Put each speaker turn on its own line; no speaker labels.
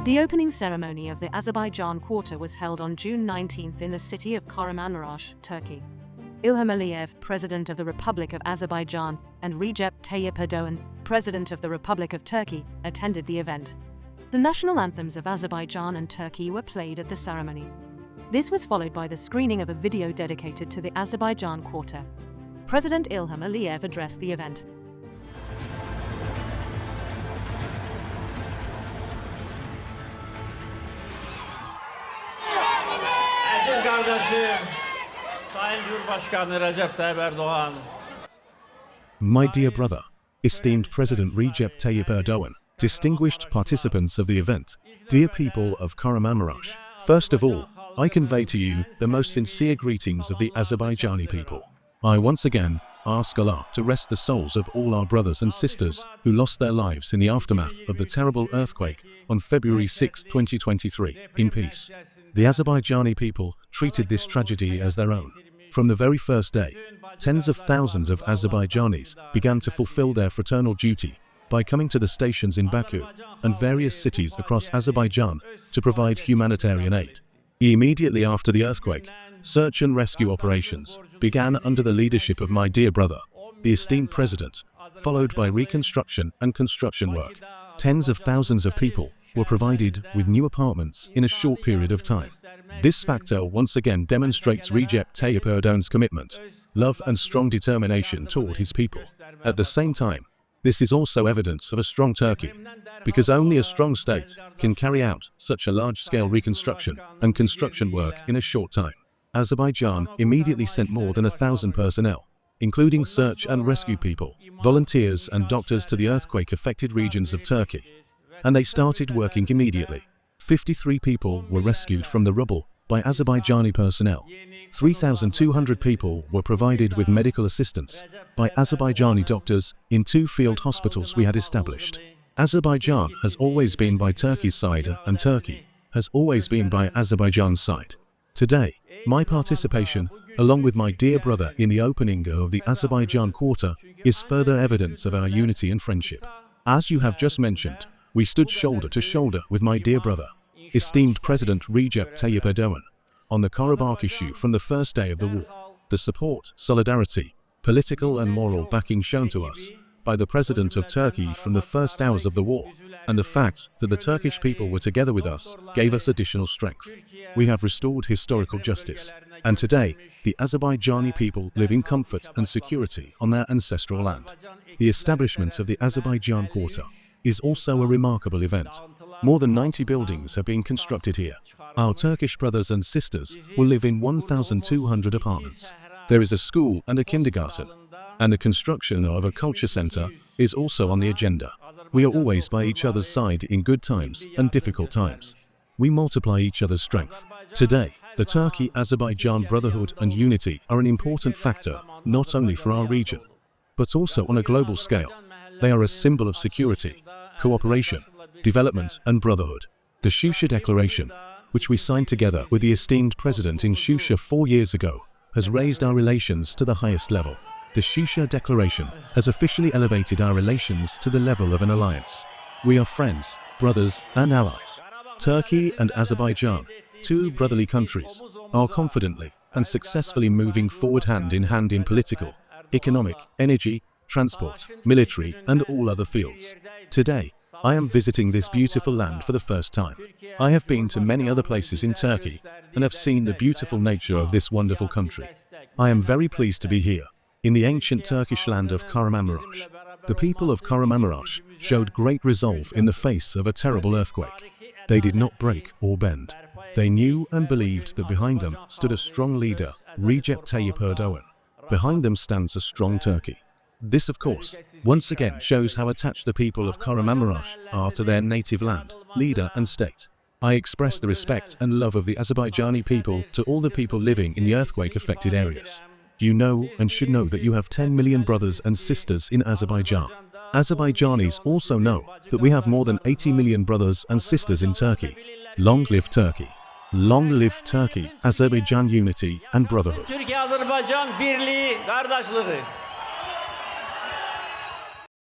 The opening ceremony of the Azerbaijan quarter was held on June 19 in the city of Kahramanmaraş, Turkey. İlham Aliyev, President of the Republic of Azerbaijan, and Recep Tayyip Erdoğan, President of the Republic of Turkey, attended the event. The national anthems of Azerbaijan and Turkey were played at the ceremony. This was followed by the screening of a video dedicated to the Azerbaijan quarter. President İlham Aliyev addressed the event.
Aziz kardeşim, Sayın Cumhurbaşkanı Recep Tayyip Erdoğan.
My dear brother, esteemed President Recep Tayyip Erdoğan, distinguished participants of the event, dear people of Kahramanmaraş, first of all, I convey to you the most sincere greetings of the Azerbaijani people. I once again ask Allah to rest the souls of all our brothers and sisters who lost their lives in the aftermath of the terrible earthquake on February 6, 2023, in peace. The Azerbaijani people treated this tragedy as their own. From the very first day, tens of thousands of Azerbaijanis began to fulfill their fraternal duty by coming to the stations in Baku and various cities across Azerbaijan to provide humanitarian aid. Immediately after the earthquake, search and rescue operations began under the leadership of my dear brother, the esteemed president, followed by reconstruction and construction work. Tens of thousands of people were provided with new apartments in a short period of time. This factor once again demonstrates Recep Tayyip Erdoğan's commitment, love and strong determination toward his people. At the same time, this is also evidence of a strong Turkey, because only a strong state can carry out such a large-scale reconstruction and construction work in a short time. Azerbaijan immediately sent more than 1,000 personnel, including search and rescue people, volunteers and doctors to the earthquake-affected regions of Turkey, and they started working immediately. 53 people were rescued from the rubble by Azerbaijani personnel. 3,200 people were provided with medical assistance by Azerbaijani doctors in 2 field hospitals we had established. Azerbaijan has always been by Turkey's side and Turkey has always been by Azerbaijan's side. Today, my participation, along with my dear brother in the opening of the Azerbaijan quarter, is further evidence of our unity and friendship. As you have just mentioned, we stood shoulder to shoulder with my dear brother, esteemed President Recep Tayyip Erdoğan, on the Karabakh issue from the first day of the war. The support, solidarity, political and moral backing shown to us by the President of Turkey from the first hours of the war, and the fact that the Turkish people were together with us, gave us additional strength. We have restored historical justice, and today, the Azerbaijani people live in comfort and security on their ancestral land. The establishment of the Azerbaijan quarter is also a remarkable event. More than 90 buildings have been constructed here. Our Turkish brothers and sisters will live in 1,200 apartments. There is a school and a kindergarten, and the construction of a culture center is also on the agenda. We are always by each other's side in good times and difficult times. We multiply each other's strength. Today, the Turkey-Azerbaijan brotherhood and unity are an important factor not only for our region, but also on a global scale. They are a symbol of security, cooperation, development and brotherhood. The Shusha Declaration, which we signed together with the esteemed president in Shusha 4 years ago, has raised our relations to the highest level. The Shusha Declaration has officially elevated our relations to the level of an alliance. We are friends, brothers and allies. Turkey and Azerbaijan, 2 brotherly countries, are confidently and successfully moving forward hand in hand in political, economic, energy, transport, military and all other fields. Today, I am visiting this beautiful land for the first time. I have been to many other places in Turkey and have seen the beautiful nature of this wonderful country. I am very pleased to be here, in the ancient Turkish land of Kahramanmaraş. The people of Kahramanmaraş showed great resolve in the face of a terrible earthquake. They did not break or bend. They knew and believed that behind them stood a strong leader, Recep Tayyip Erdoğan. Behind them stands a strong Turkey. This, of course, once again shows how attached the people of Kahramanmaraş are to their native land, leader and state. I express the respect and love of the Azerbaijani people to all the people living in the earthquake-affected areas. You know and should know that you have 10 million brothers and sisters in Azerbaijan. Azerbaijanis also know that we have more than 80 million brothers and sisters in Turkey. Long live Turkey! Long live Turkey, Azerbaijan unity and brotherhood.
Türkiye-Azerbaycan birliği, kardeşliği.